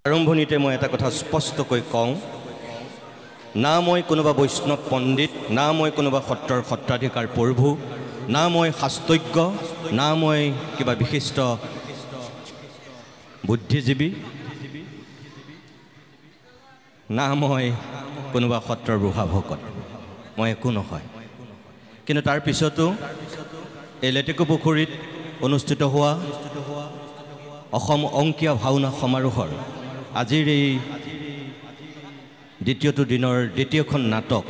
আৰম্ভণিতে মই এটা কথা স্পষ্টকৈ কওঁ, না মই কোনোবা বৈষ্ণৱ পণ্ডিত, না মই কোনোবা সত্ৰৰ সত্ৰাধিকাৰ প্ৰভু, না মই শাস্ত্ৰজ্ঞ, না মই কিবা বিশিষ্ট বুদ্ধিজীৱী, না মই কোনোবা সত্ৰৰ বুঢ়া ভকত, মই একো নহয়। কিন্তু তাৰ পিছতো এই লেটেকুপুখুৰীত অনুষ্ঠিত হোৱা অসম অংকীয়া ভাওনা সমাৰোহৰ আজিৰ এই দ্বিতীয়টো দিনৰ দ্বিতীয়খন নাটক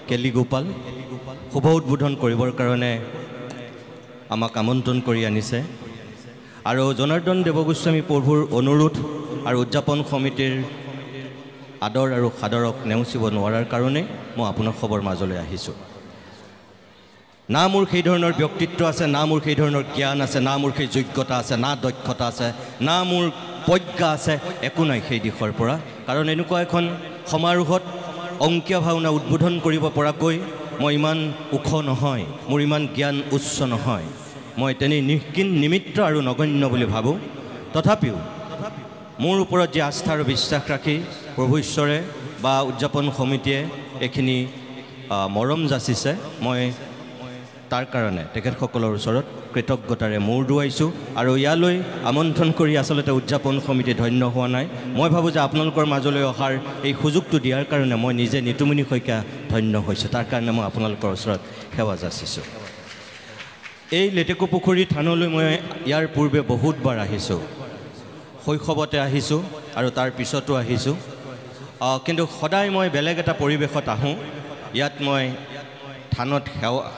কেলিগোপাল শুভ উদ্বোধন কৰিবৰ কাৰণে আমাক আমন্ত্ৰণ কৰি আনিছে। আৰু জনাৰ্দন দেৱগোস্বামী প্ৰভুৰ অনুৰোধ আৰু উদযাপন সমিতিৰ আদৰ আৰু সাদৰক নেওচিব নোৱাৰাৰ কাৰণে মই আপোনাৰ খবৰ মাজলৈ আহিছোঁ। না মোৰ সেই ধৰণৰ ব্যক্তিত্ব আছে, না মোৰ সেই ধৰণৰ জ্ঞান আছে, না মোৰ সেই যোগ্যতা আছে, না দক্ষতা আছে, না মোৰ প্ৰজ্ঞা আছে, একো নাই সেই দিশৰ পৰা। কাৰণ এনেকুৱা এখন সমাৰোহত অংকীয়া ভাওনা উদ্বোধন কৰিব পৰাকৈ মই ইমান ওখ নহয়, মোৰ ইমান জ্ঞান উচ্চ নহয়, মই তেনেই নিমিত্ত আৰু নগণ্য বুলি ভাবোঁ। তথাপিও মোৰ ওপৰত যি আস্থা আৰু বিশ্বাস ৰাখি প্ৰভু ঈশ্বৰে বা উদযাপন সমিতিয়ে এইখিনি মৰম যাচিছে, মই তাৰ কাৰণে তেখেতসকলৰ ওচৰত কৃতজ্ঞতাৰে মূৰ দুৱাইছোঁ। আৰু ইয়ালৈ আমন্ত্ৰণ কৰি আচলতে উদযাপন সমিতি ধন্য হোৱা নাই, মই ভাবোঁ যে আপোনালোকৰ মাজলৈ অহাৰ এই সুযোগটো দিয়াৰ কাৰণে মই নিজে নিতুমণি শইকীয়া ধন্য হৈছোঁ। তাৰ কাৰণে মই আপোনালোকৰ ওচৰত সেৱা যাচিছোঁ। এই লেটেকুপুখুৰী থানলৈ মই ইয়াৰ পূৰ্বে বহুতবাৰ আহিছোঁ, শৈশৱতে আহিছোঁ আৰু তাৰ পিছতো আহিছোঁ। কিন্তু সদায় মই বেলেগ এটা পৰিৱেশত আহোঁ। ইয়াত মই থানত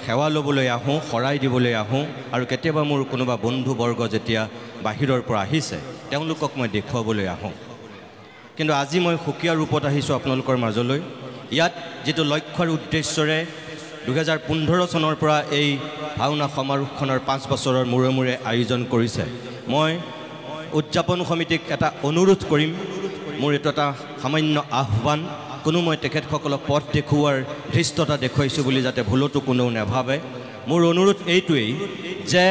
সেৱা ল'বলৈ আহোঁ, শৰাই দিবলৈ আহোঁ, আৰু কেতিয়াবা মোৰ কোনোবা বন্ধুবৰ্গ যেতিয়া বাহিৰৰ পৰা আহিছে তেওঁলোকক মই দেখুৱাবলৈ আহোঁ। কিন্তু আজি মই সুকীয়া ৰূপত আহিছোঁ আপোনালোকৰ মাজলৈ। ইয়াত যিটো লক্ষ্য আৰু উদ্দেশ্যৰে 2015 চনৰ পৰা এই ভাওনা সমাৰোহখনৰ 5 বছৰৰ মূৰে মূৰে আয়োজন কৰিছে, মই উদযাপন সমিতিক এটা অনুৰোধ কৰিম, মোৰ এইটো এটা সামান্য আহ্বান। কোনো মই তেখেতসকলক পথ দেখুওৱাৰ ধৃষ্টতা দেখুৱাইছোঁ বুলি যাতে ভুলতো কোনেও নাভাবে। মোৰ অনুৰোধ এইটোৱেই যে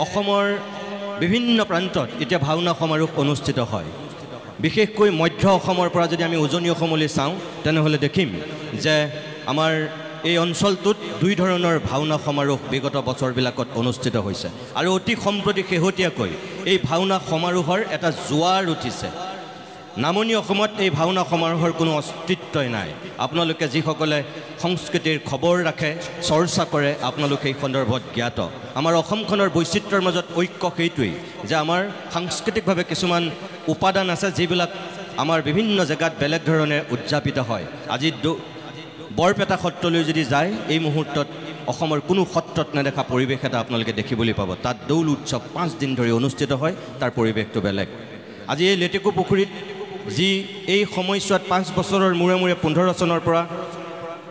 অসমৰ বিভিন্ন প্ৰান্তত এতিয়া ভাওনা সমাৰোহ অনুষ্ঠিত হয়। বিশেষকৈ মধ্য অসমৰ পৰা যদি আমি উজনি অসমলৈ চাওঁ তেনেহ'লে দেখিম যে আমাৰ এই অঞ্চলটোত দুই ধৰণৰ ভাওনা সমাৰোহ বিগত বছৰবিলাকত অনুষ্ঠিত হৈছে। আৰু অতি সম্প্ৰতি শেহতীয়াকৈ এই ভাওনা সমাৰোহৰ এটা জোৱাৰ উঠিছে। নামনি অসমত এই ভাওনা সমাৰোহৰ কোনো অস্তিত্বই নাই। আপোনালোকে যিসকলে সংস্কৃতিৰ খবৰ ৰাখে, চৰ্চা কৰে, আপোনালোক সেই সন্দৰ্ভত জ্ঞাত। আমাৰ অসমখনৰ বৈচিত্ৰ্যৰ মাজত ঐক্য সেইটোৱেই যে আমাৰ সাংস্কৃতিকভাৱে কিছুমান উপাদান আছে যিবিলাক আমাৰ বিভিন্ন জেগাত বেলেগ ধৰণে উদযাপিত হয়। আজি বৰপেটা সত্ৰলৈ যদি যায়, এই মুহূৰ্তত অসমৰ কোনো সত্ৰত নেদেখা পৰিৱেশ এটা আপোনালোকে দেখিবলৈ পাব। তাত দৌল উৎসৱ 5 দিন ধৰি অনুষ্ঠিত হয়, তাৰ পৰিৱেশটো বেলেগ। আজি এই লেটেকুপুখুৰীত যি এই সময়ছোৱাত 5 বছৰৰ মূৰে মূৰে 15 চনৰ পৰা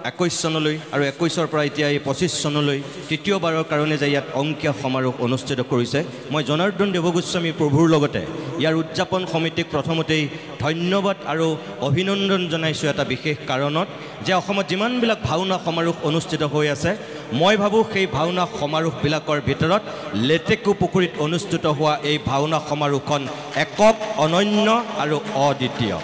21 চনলৈ আৰু 21ৰ পৰা এতিয়া এই 25 চনলৈ তৃতীয়বাৰৰ কাৰণে যে ইয়াত অংকীয়া সমাৰোহ অনুষ্ঠিত কৰিছে, মই জনাৰ্দন দেৱগোস্বামী প্ৰভুৰ লগতে ইয়াৰ উদযাপন সমিতিক প্ৰথমতেই ধন্যবাদ আৰু অভিনন্দন জনাইছোঁ এটা বিশেষ কাৰণত, যে অসমত যিমানবিলাক ভাওনা সমাৰোহ অনুষ্ঠিত হৈ আছে, মই ভাবোঁ সেই ভাওনা সমাৰোহবিলাকৰ ভিতৰত লেটেকুপুখুৰীত অনুষ্ঠিত হোৱা এই ভাওনা সমাৰোহখন একক, অনন্য আৰু অদ্বিতীয়।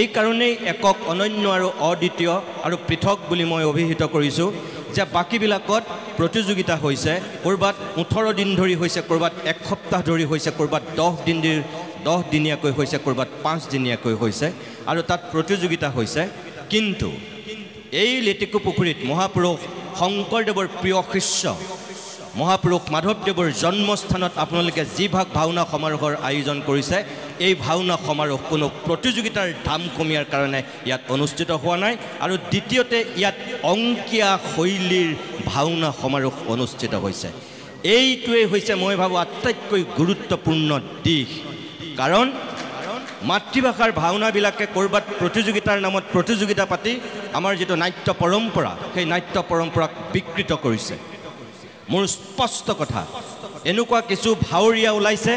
এই কাৰণেই একক, অনন্য আৰু অদ্বিতীয় আৰু পৃথক বুলি মই অভিহিত কৰিছোঁ যে বাকীবিলাকত প্ৰতিযোগিতা হৈছে, ক'ৰবাত 18 দিন ধৰি হৈছে, ক'ৰবাত 1 সপ্তাহ ধৰি হৈছে, ক'ৰবাত 10 দিনীয়াকৈ হৈছে, ক'ৰবাত 5 দিনীয়াকৈ হৈছে, আৰু তাত প্ৰতিযোগিতা হৈছে। কিন্তু এই লেটেকুপুখুৰীত মহাপুৰুষ শংকৰদেৱৰ প্ৰিয় শিষ্য মহাপুৰুষ মাধৱদেৱৰ জন্মস্থানত আপোনালোকে যিভাগ ভাওনা সমাৰোহৰ আয়োজন কৰিছে, এই ভাওনা সমাৰোহ কোনো প্ৰতিযোগিতাৰ ধাম কমিয়াৰ কাৰণে ইয়াত অনুষ্ঠিত হোৱা নাই। আৰু দ্বিতীয়তে ইয়াত অংকীয়া শৈলীৰ ভাওনা সমাৰোহ অনুষ্ঠিত হৈছে। এইটোৱেই হৈছে মই ভাবোঁ আটাইতকৈ গুৰুত্বপূৰ্ণ দিশ। কাৰণ মাতৃভাষাৰ ভাওনাবিলাকে ক'ৰবাত প্ৰতিযোগিতাৰ নামত প্ৰতিযোগিতা পাতি আমাৰ যিটো নাট্য পৰম্পৰা, সেই নাট্য পৰম্পৰাক বিকৃত কৰিছে। মোৰ স্পষ্ট কথা, এনেকুৱা কিছু ভাৱৰীয়া ওলাইছে।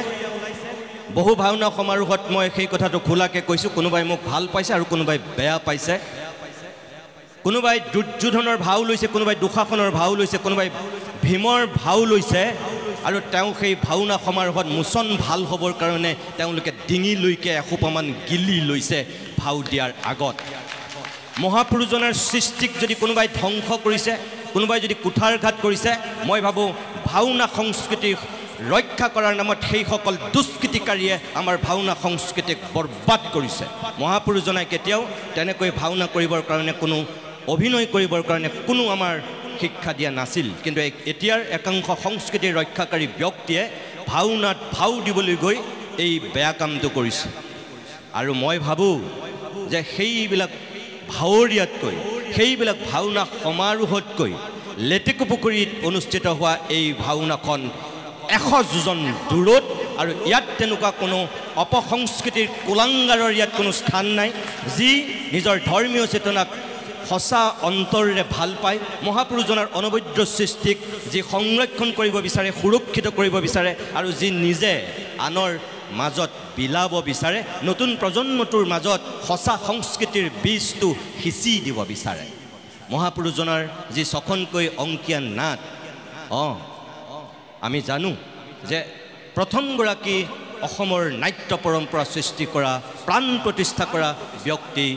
বহু ভাওনা সমাৰোহত মই সেই কথাটো খোলাকৈ কৈছোঁ, কোনোবাই মোক ভাল পাইছে আৰু কোনোবাই বেয়া পাইছে। কোনোবাই দুৰ্যোধনৰ ভাও লৈছে, কোনোবাই দুঃশাসনৰ ভাও লৈছে, কোনোবাই ভীমৰ ভাও লৈছে। আৰু তেওঁ সেই ভাওনা সমাৰোহত মোচন ভাল হ'বৰ কাৰণে তেওঁলোকে ডিঙিলৈকে এসোপামান গিলি লৈছে ভাও দিয়াৰ আগত মহাপুৰুষজনাৰ সৃষ্টিক যদি কোনোবাই ধ্বংস কৰিছে কোনোবাই যদি কুঠাৰঘাত কৰিছে মই ভাবোঁ ভাওনা সংস্কৃতি ৰক্ষা কৰাৰ নামত সেইসকল দুষ্কৃতিকাৰীয়ে আমাৰ ভাওনা সংস্কৃতিক বৰবাদ কৰিছে মহাপুৰুষজনাই কেতিয়াও তেনেকৈ ভাওনা কৰিবৰ কাৰণে কোনো অভিনয় কৰিবৰ কাৰণে কোনো আমাৰ শিক্ষা দিয়া নাছিল কিন্তু এতিয়াৰ একাংশ সংস্কৃতিৰ ৰক্ষাকাৰী ব্যক্তিয়ে ভাওনাত ভাও দিবলৈ গৈ এই বেয়া কামটো কৰিছে আৰু মই ভাবোঁ যে সেইবিলাক ভাৱৰীয়াতকৈ সেইবিলাক ভাওনা সমাৰোহতকৈ লেটেকুপুখুৰীত অনুষ্ঠিত হোৱা এই ভাওনাখন 100 যোজন দূৰত আৰু ইয়াত তেনেকুৱা কোনো অপসংস্কৃতিৰ কুলাংগাৰৰ ইয়াত কোনো স্থান নাই যি নিজৰ ধৰ্মীয় চেতনাক সঁচা অন্তৰেৰে ভাল পায় মহাপুৰুষজনাৰ অনবদ্য সৃষ্টিক যি সংৰক্ষণ কৰিব বিচাৰে সুৰক্ষিত কৰিব বিচাৰে আৰু যি নিজে আনৰ মাজত বিলাব বিচাৰে নতুন প্ৰজন্মটোৰ মাজত সঁচা সংস্কৃতিৰ বীজটো সিঁচি দিব বিচাৰে মহাপুৰুষজনাৰ যি ছখনকৈ অংকীয়া নাট আমি জানো যে প্ৰথমগৰাকী অসমৰ নাট্য পৰম্পৰা সৃষ্টি কৰা প্ৰাণ প্ৰতিষ্ঠা কৰা ব্যক্তি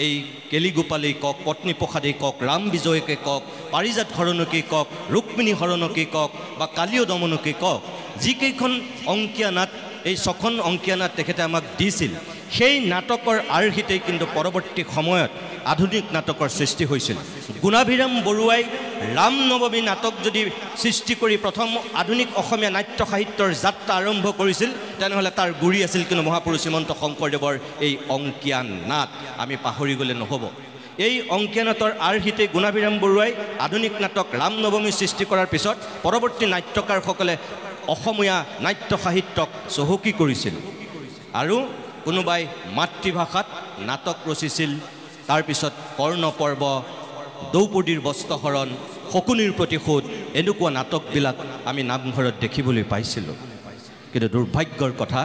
এই কেলিগোপালেই কওক পত্নীপ্ৰসাদেই কওক ৰাম বিজয়কে কওক পাৰিজাত হৰণকেই কওক ৰুক্মিণী হৰণকেই কওক বা কালীয় দমনকেই কওক যিকেইখন অংকীয়া নাট এই ছখন অংকীয়া নাট তেখেতে আমাক দিছিল সেই নাটকৰ আৰ্হিতেই কিন্তু পৰৱৰ্তী সময়ত আধুনিক নাটকৰ সৃষ্টি হৈছিল গুণাভিৰাম বৰুৱাই ৰাম নৱমী নাটক যদি সৃষ্টি কৰি প্ৰথম আধুনিক অসমীয়া নাট্য সাহিত্যৰ যাত্ৰা আৰম্ভ কৰিছিল তেনেহ'লে তাৰ গুৰি আছিল কিন্তু মহাপুৰুষ শ্ৰীমন্ত শংকৰদেৱৰ এই অংকীয়া নাট আমি পাহৰি গ'লে নহ'ব এই অংকীয়া নাটৰ আৰ্হিতে গুণাভিৰাম বৰুৱাই আধুনিক নাটক ৰাম নৱমী সৃষ্টি কৰাৰ পিছত পৰৱৰ্তী নাট্যকাৰসকলে অসমীয়া নাট্য সাহিত্যক চহকী কৰিছিল আৰু কোনোবাই মাতৃভাষাত নাটক ৰচিছিল তাৰপিছত কৰ্ণপৰ্ব দ্ৰৌপদীৰ বস্ত্ৰহৰণ শকুনিৰ প্ৰতিশোধ এনেকুৱা নাটকবিলাক আমি নামঘৰত দেখিবলৈ পাইছিলোঁ কিন্তু দুৰ্ভাগ্যৰ কথা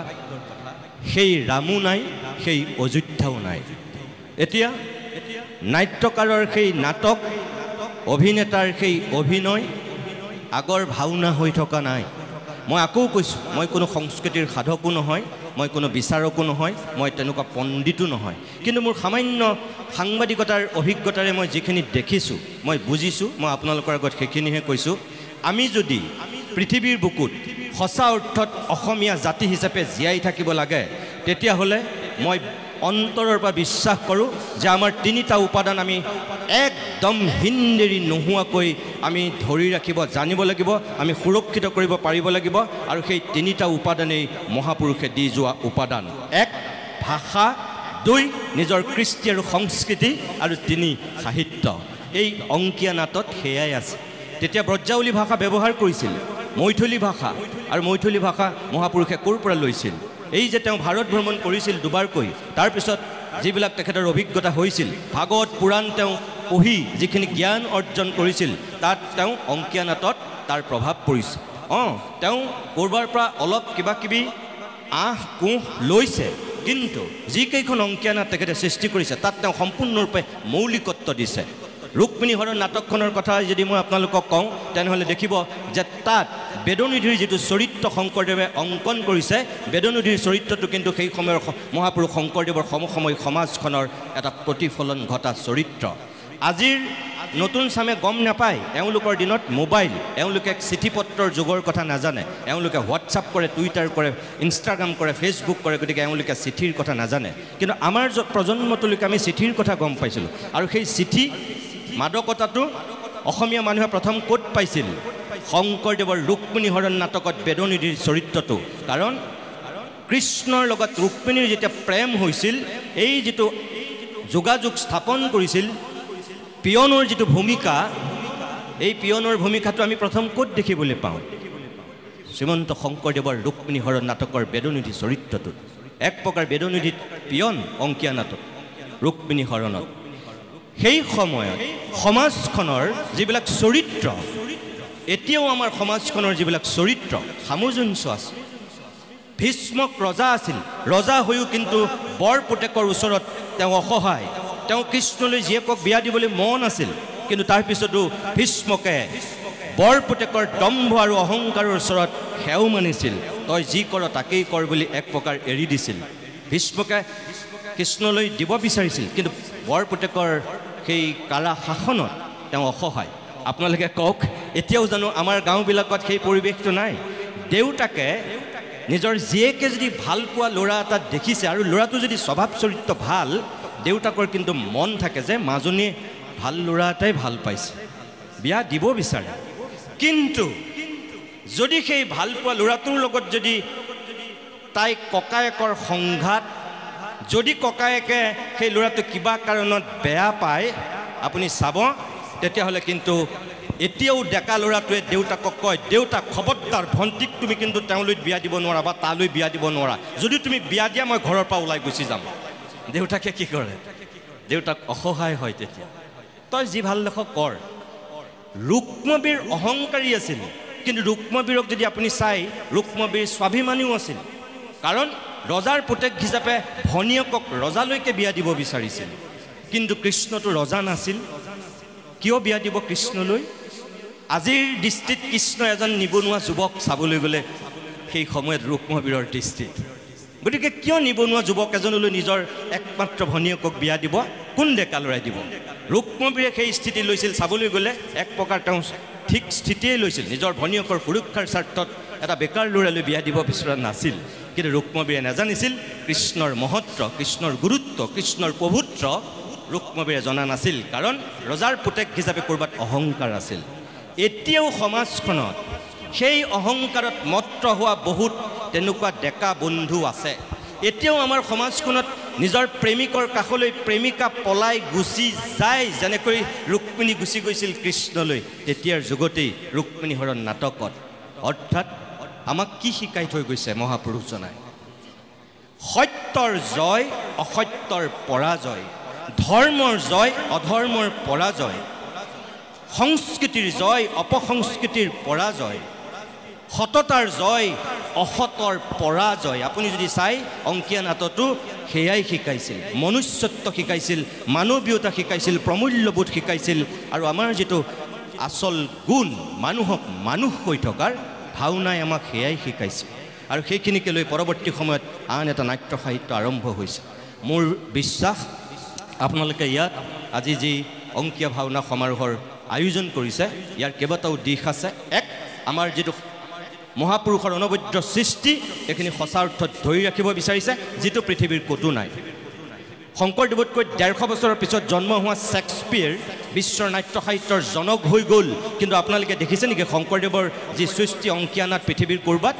সেই ৰামো নাই সেই অযোধ্যাও নাই এতিয়া নাট্যকাৰৰ সেই নাটক অভিনেতাৰ সেই অভিনয় আগৰ ভাওনা হৈ থকা নাই মই আকৌ কৈছোঁ মই কোনো সংস্কৃতিৰ সাধকো নহয় মই কোনো বিচাৰকো নহয় মই তেনেকুৱা পণ্ডিতো নহয় কিন্তু মোৰ সামান্য সাংবাদিকতাৰ অভিজ্ঞতাৰে মই যিখিনি দেখিছোঁ মই বুজিছোঁ মই আপোনালোকৰ আগত সেইখিনিহে কৈছোঁ আমি যদি পৃথিৱীৰ বুকুত সঁচা অৰ্থত অসমীয়া জাতি হিচাপে জীয়াই থাকিব লাগে তেতিয়াহ'লে মই অন্তৰৰ পৰা বিশ্বাস কৰোঁ যে আমাৰ তিনিটা উপাদান আমি একদম হিন্দেৰি নোহোৱাকৈ আমি ধৰি ৰাখিব জানিব লাগিব আমি সুৰক্ষিত কৰিব পাৰিব লাগিব আৰু সেই তিনিটা উপাদানেই মহাপুৰুষে দি যোৱা উপাদান এক ভাষা দুই নিজৰ কৃষ্টি আৰু সংস্কৃতি আৰু তিনি সাহিত্য এই অংকীয়া নাটত সেয়াই আছে তেতিয়া ব্ৰজাৱলী ভাষা ব্যৱহাৰ কৰিছিল মৈথিলী ভাষা আৰু মৈথিলী ভাষা মহাপুৰুষে ক'ৰ পৰা লৈছিল এই যে তেওঁ ভাৰত ভ্ৰমণ কৰিছিল দুবাৰকৈ তাৰপিছত যিবিলাক তেখেতৰ অভিজ্ঞতা হৈছিল ভাগৱত পুৰাণ তেওঁ পঢ়ি যিখিনি জ্ঞান অৰ্জন কৰিছিল তাত তেওঁ অংকীয়া নাটত তাৰ প্ৰভাৱ পৰিছে তেওঁ ক'ৰবাৰ পৰা অলপ কিবা কিবি কোঁহ লৈছে কিন্তু যিকেইখন অংকীয়া নাট তেখেতে সৃষ্টি কৰিছে তাত তেওঁ সম্পূৰ্ণৰূপে মৌলিকত্ব দিছে ৰুক্মিণী হৰণ নাটকখনৰ কথা যদি মই আপোনালোকক কওঁ তেনেহ'লে দেখিব যে তাত বেদনিধিৰ যিটো চৰিত্ৰ শংকৰদেৱে অংকন কৰিছে বেদনিধিৰ চৰিত্ৰটো কিন্তু সেই সময়ৰ মহাপুৰুষ শংকৰদেৱৰ সমসাময়িক সমাজখনৰ এটা প্ৰতিফলন ঘটা চৰিত্ৰ আজিৰ নতুন চামে গম নাপায় এওঁলোকৰ দিনত মোবাইল এওঁলোকে চিঠি পত্ৰৰ যুগৰ কথা নাজানে এওঁলোকে হোৱাটছআপ কৰে টুইটাৰ কৰে ইনষ্টাগ্ৰাম কৰে ফেচবুক কৰে গতিকে এওঁলোকে চিঠিৰ কথা নাজানে কিন্তু আমাৰ প্ৰজন্মটোলৈকে আমি চিঠিৰ কথা গম পাইছিলোঁ আৰু সেই চিঠি মাদকতাটো অসমীয়া মানুহে প্ৰথম ক'ত পাইছিল শংকৰদেৱৰ ৰুক্মিণী হৰণ নাটকত বেদনিধিৰ চৰিত্ৰটো কাৰণ কৃষ্ণৰ লগত ৰুক্মিণীৰ যেতিয়া প্ৰেম হৈছিল এই যিটো যোগাযোগ স্থাপন কৰিছিল পিয়নৰ যিটো ভূমিকা এই পিয়নৰ ভূমিকাটো আমি প্ৰথম ক'ত দেখিবলৈ পাওঁ শ্ৰীমন্ত শংকৰদেৱৰ ৰুক্মিণী হৰণ নাটকৰ বেদনিধি চৰিত্ৰটোত এক প্ৰকাৰ বেদনিধিত পিয়ন অংকীয়া নাটক ৰুক্মিণী হৰণত সেই সময়ত সমাজখনৰ যিবিলাক চৰিত্ৰ এতিয়াও আমাৰ সমাজখনৰ যিবিলাক চৰিত্ৰ সামঞ্জস্য আছে ভীষ্মক ৰজা আছিল ৰজা হৈও কিন্তু বৰ পুতেকৰ ওচৰত তেওঁ অসহায় তেওঁ কৃষ্ণলৈ জীয়েকক বিয়া দিবলৈ মন আছিল কিন্তু তাৰ পিছতো ভীষ্মকে বৰপুতেকৰ দম্ভ আৰু অহংকাৰৰ ওচৰত সেও মানিছিল তই যি কৰ তাকেই কৰ বুলি এক প্ৰকাৰ এৰি দিছিল ভীষ্মকে কৃষ্ণলৈ দিব বিচাৰিছিল কিন্তু বৰপুতেকৰ সেই কাৰা শাসনত তেওঁ অসহায় আপোনালোকে কওক এতিয়াও জানো আমাৰ গাঁওবিলাকত সেই পৰিৱেশটো নাই দেউতাকে নিজৰ জীয়েকে যদি ভাল পোৱা ল'ৰা এটা দেখিছে আৰু ল'ৰাটো যদি স্বভাৱ চৰিত্ৰ ভাল দেউতাকৰ কিন্তু মন থাকে যে মাজনী ভাল ল'ৰা এটাই ভাল পাইছে বিয়া দিব বিচাৰে কিন্তু যদি সেই ভাল পোৱা ল'ৰাটোৰ লগত যদি তাই ককায়েকৰ সংঘাত যদি ককায়েকে সেই ল'ৰাটো কিবা কাৰণত বেয়া পায় আপুনি চাব তেতিয়াহ'লে কিন্তু এতিয়াও ডেকা ল'ৰাটোৱে দেউতাকক কয় দেউতাক খবৰদাৰ ভণ্টিক তুমি কিন্তু তেওঁলৈ বিয়া দিব নোৱাৰা বা তালৈ বিয়া দিব নোৱাৰা যদি তুমি বিয়া দিয়া মই ঘৰৰ পৰা ওলাই গুচি যাম দেউতাকে কি কৰে দেউতাক অসহায় হয় তেতিয়া তই যি ভাল দেখ কৰ ৰুক্মবীৰ অহংকাৰী আছিল কিন্তু ৰুক্মবীৰক যদি আপুনি চাই ৰুক্মবীৰ স্বাভিমানীও আছিল কাৰণ ৰজাৰ পুতেক হিচাপে ভনীয়েকক ৰজালৈকে বিয়া দিব বিচাৰিছিল কিন্তু কৃষ্ণটো ৰজা নাছিল কিয় বিয়া দিব কৃষ্ণলৈ আজিৰ দৃষ্টিত কৃষ্ণ এজন নিবনুৱা যুৱক চাবলৈ গ'লে সেই সময়ত ৰুক্মবীৰৰ দৃষ্টিত গতিকে কিয় নিবনুৱা যুৱক এজনলৈ নিজৰ একমাত্ৰ ভনীয়েকক বিয়া দিব কোন ডেকা ল'ৰাই দিব ৰুক্মবীৰে সেই স্থিতি লৈছিল চাবলৈ গ'লে এক প্ৰকাৰ তেওঁ ঠিক স্থিতিয়ে লৈছিল নিজৰ ভনীয়েকৰ সুৰক্ষাৰ স্বাৰ্থত এটা বেকাৰ ল'ৰালৈ বিয়া দিব বিচৰা নাছিল কিন্তু ৰুক্মবীৰে নাজানিছিল কৃষ্ণৰ মহত্ব কৃষ্ণৰ গুৰুত্ব কৃষ্ণৰ প্ৰভুত্ব ৰুক্মবীৰে জনা নাছিল কাৰণ ৰজাৰ পুতেক হিচাপে ক'ৰবাত অহংকাৰ আছিল এতিয়াও সমাজখনত সেই অহংকাৰত মত্ত হোৱা বহুত তেনেকুৱা ডেকা বন্ধু আছে এতিয়াও আমাৰ সমাজখনত নিজৰ প্ৰেমিকৰ কাষলৈ প্ৰেমিকা পলাই গুচি যায় যেনেকৈ ৰুক্মিণী গুচি গৈছিল কৃষ্ণলৈ তেতিয়াৰ যুগতেই ৰুক্মিণী হৰণ নাটকত অৰ্থাৎ আমাক কি শিকাই থৈ গৈছে মহাপুৰুষজনাই সত্যৰ জয় অসত্যৰ পৰাজয় ধৰ্মৰ জয় অধৰ্মৰ পৰাজয় সংস্কৃতিৰ জয় অপসংস্কৃতিৰ পৰাজয় সততাৰ জয় অসতৰ পৰাজয় আপুনি যদি চাই অংকীয়া নাটতো সেয়াই শিকাইছিল মনুষ্যত্ব শিকাইছিল মানৱীয়তা শিকাইছিল প্ৰমূল্যবোধ শিকাইছিল আৰু আমাৰ যিটো আচল গুণ মানুহক মানুহ হৈ থকাৰ ভাওনাই আমাক সেয়াই শিকাইছিল আৰু সেইখিনিকে লৈ পৰৱৰ্তী সময়ত আন এটা নাট্য সাহিত্য আৰম্ভ হৈছে মোৰ বিশ্বাস আপোনালোকে ইয়াত আজি যি অংকীয়া ভাওনা সমাৰোহৰ আয়োজন কৰিছে ইয়াৰ কেইবাটাও দিশ আছে এক আমাৰ যিটো মহাপুৰুষৰ অনবদ্য সৃষ্টি এইখিনি সঁচা অৰ্থত ধৰি ৰাখিব বিচাৰিছে যিটো পৃথিৱীৰ ক'তো নাই শংকৰদেৱতকৈ 150 বছৰৰ পিছত জন্ম হোৱা শেক্সপিয়াৰ বিশ্বৰ নাট্য সাহিত্যৰ জনক হৈ গ'ল কিন্তু আপোনালোকে দেখিছে নেকি শংকৰদেৱৰ যি সৃষ্টি অংকীয়া নাট পৃথিৱীৰ ক'ৰবাত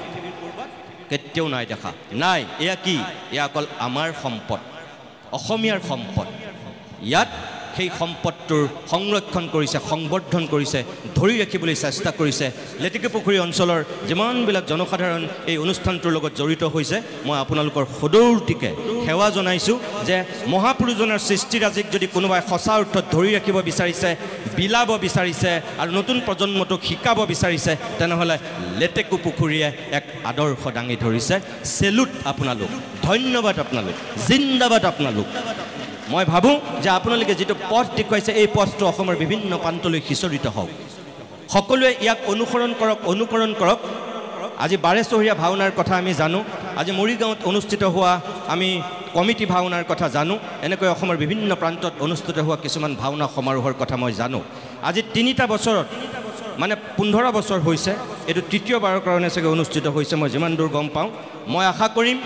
কেতিয়াও নাই দেখা নাই এয়া কি এয়া অকল আমাৰ সম্পদ অসমীয়াৰ সম্পদ ইয়াত সেই সম্পদটোৰ সংৰক্ষণ কৰিছে সংবৰ্ধন কৰিছে ধৰি ৰাখিবলৈ চেষ্টা কৰিছে লেটেকুপুখুৰী অঞ্চলৰ যিমানবিলাক জনসাধাৰণ এই অনুষ্ঠানটোৰ লগত জড়িত হৈছে মই আপোনালোকৰ সদৌতিকে সেৱা জনাইছোঁ যে মহাপুৰুষজনৰ সৃষ্টিৰাজিক যদি কোনোবাই সঁচা অৰ্থত ধৰি ৰাখিব বিচাৰিছে বিলাব বিচাৰিছে আৰু নতুন প্ৰজন্মটোক শিকাব বিচাৰিছে তেনেহ'লে লেটেকুপুখুৰীয়ে এক আদৰ্শ দাঙি ধৰিছে চেলুট আপোনালোক ধন্যবাদ আপোনালোক জিন্দাবাদ আপোনালোক মই ভাবোঁ যে আপোনালোকে যিটো পথ দেখুৱাইছে এই পথটো অসমৰ বিভিন্ন প্ৰান্তলৈ সিঁচৰিত হওক সকলোৱে ইয়াক অনুকৰণ কৰক আজি বাৰেচহৰীয়া ভাওনাৰ কথা আমি জানো আজি মৰিগাঁৱত অনুষ্ঠিত হোৱা আমি কমিটি ভাওনাৰ কথা জানো এনেকৈ অসমৰ বিভিন্ন প্ৰান্তত অনুষ্ঠিত হোৱা কিছুমান ভাওনা সমাৰোহৰ কথা মই জানো আজি 3টা বছৰত মানে 15 বছৰ হৈছে এইটো তৃতীয়বাৰৰ কাৰণে চাগে অনুষ্ঠিত হৈছে মই যিমান দূৰ গম পাওঁ মই আশা কৰিম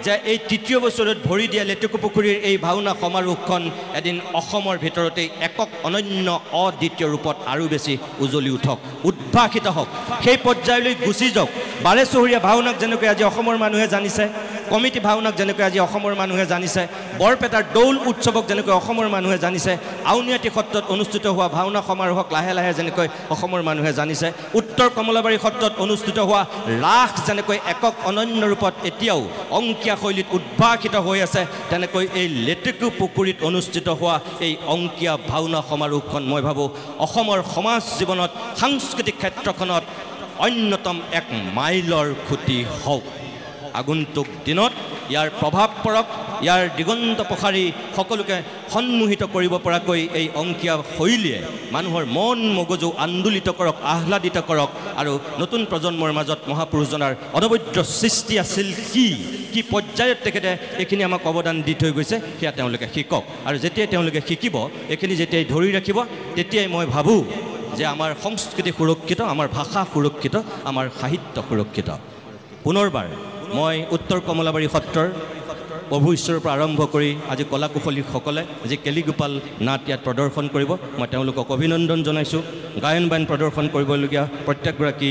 যে এই তৃতীয় বছৰত ভৰি দিয়া লেটেকুপুখুৰীৰ এই ভাওনা সমাৰোহখন এদিন অসমৰ ভিতৰতে একক অনন্য অদ্বিতীয় ৰূপত আৰু বেছি উজ্বলি উঠক উদ্ভাসিত হওক সেই পৰ্যায়লৈ গুচি যাওক বাৰেচহৰীয়া ভাওনাক যেনেকৈ আজি অসমৰ মানুহে জানিছে কমিটি ভাওনাক যেনেকৈ আজি অসমৰ মানুহে জানিছে বৰপেটাৰ দৌল উৎসৱক যেনেকৈ অসমৰ মানুহে জানিছে আউনীআটী সত্ৰত অনুষ্ঠিত হোৱা ভাওনা সমাৰোহক লাহে লাহে যেনেকৈ অসমৰ মানুহে জানিছে উত্তৰ কমলাবাৰী সত্ৰত অনুষ্ঠিত হোৱা ৰাস যেনেকৈ একক অনন্য ৰূপত এতিয়াও অংকীয়া শৈলীত উদ্ভাসিত হৈ আছে তেনেকৈ এই লেটেকুপুখুৰীত অনুষ্ঠিত হোৱা এই অংকীয়া ভাওনা সমাৰোহখন মই ভাবোঁ অসমৰ সমাজ জীৱনত সাংস্কৃতিক ক্ষেত্ৰখনত অন্যতম এক মাইলৰ খুঁটি হওক আগন্তুক দিনত ইয়াৰ প্ৰভাৱ পৰক, ইয়াৰ দিগন্ত প্ৰসাৰী সকলোকে সন্মোহিত কৰিব পৰাকৈ এই অংকীয়া শৈলীয়ে মানুহৰ মন মগজু আন্দোলিত কৰক, আহ্লাদিত কৰক আৰু নতুন প্ৰজন্মৰ মাজত মহাপুৰুষজনাৰ অনবদ্য সৃষ্টি আছিল কি পৰ্যায়ত তেখেতে এইখিনি আমাক অৱদান দি থৈ গৈছে সেয়া তেওঁলোকে শিকক। আৰু যেতিয়াই তেওঁলোকে শিকিব, এইখিনি যেতিয়াই ধৰি ৰাখিব, তেতিয়াই মই ভাবোঁ যে আমাৰ সংস্কৃতি সুৰক্ষিত, আমাৰ ভাষা সুৰক্ষিত, আমাৰ সাহিত্য সুৰক্ষিত। পুনৰবাৰ মই উত্তৰ কমলাবাৰী সত্ৰৰ প্ৰভু ঈশ্বৰৰ পৰা আৰম্ভ কৰি আজি কলা কুশলীসকলে যি কেলিগোপাল নাট ইয়াত প্ৰদৰ্শন কৰিব, মই তেওঁলোকক অভিনন্দন জনাইছোঁ। গায়ন বায়ন প্ৰদৰ্শন কৰিবলগীয়া প্ৰত্যেকগৰাকী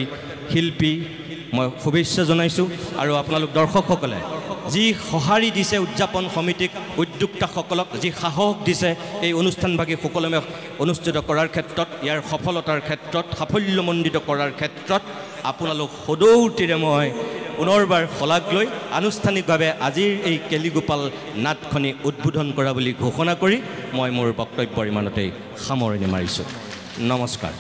শিল্পী মই শুভেচ্ছা জনাইছোঁ। আৰু আপোনালোক দৰ্শকসকলে যি সঁহাৰি দিছে উদযাপন সমিতিক, উদ্যোক্তাসকলক যি সাহস দিছে এই অনুষ্ঠানভাগী সুকলমে অনুষ্ঠিত কৰাৰ ক্ষেত্ৰত, ইয়াৰ সফলতাৰ ক্ষেত্ৰত, সাফল্যমণ্ডিত কৰাৰ ক্ষেত্ৰত আপোনালোক সদৌতিৰে মই পুনৰবাৰ শলাগ লৈ আনুষ্ঠানিকভাৱে আজিৰ এই কেলিগোপাল নাটখনি উদ্বোধন কৰা বুলি ঘোষণা কৰি মই মোৰ বক্তব্যৰ ইমানতেই সামৰণি মাৰিছোঁ। নমস্কাৰ।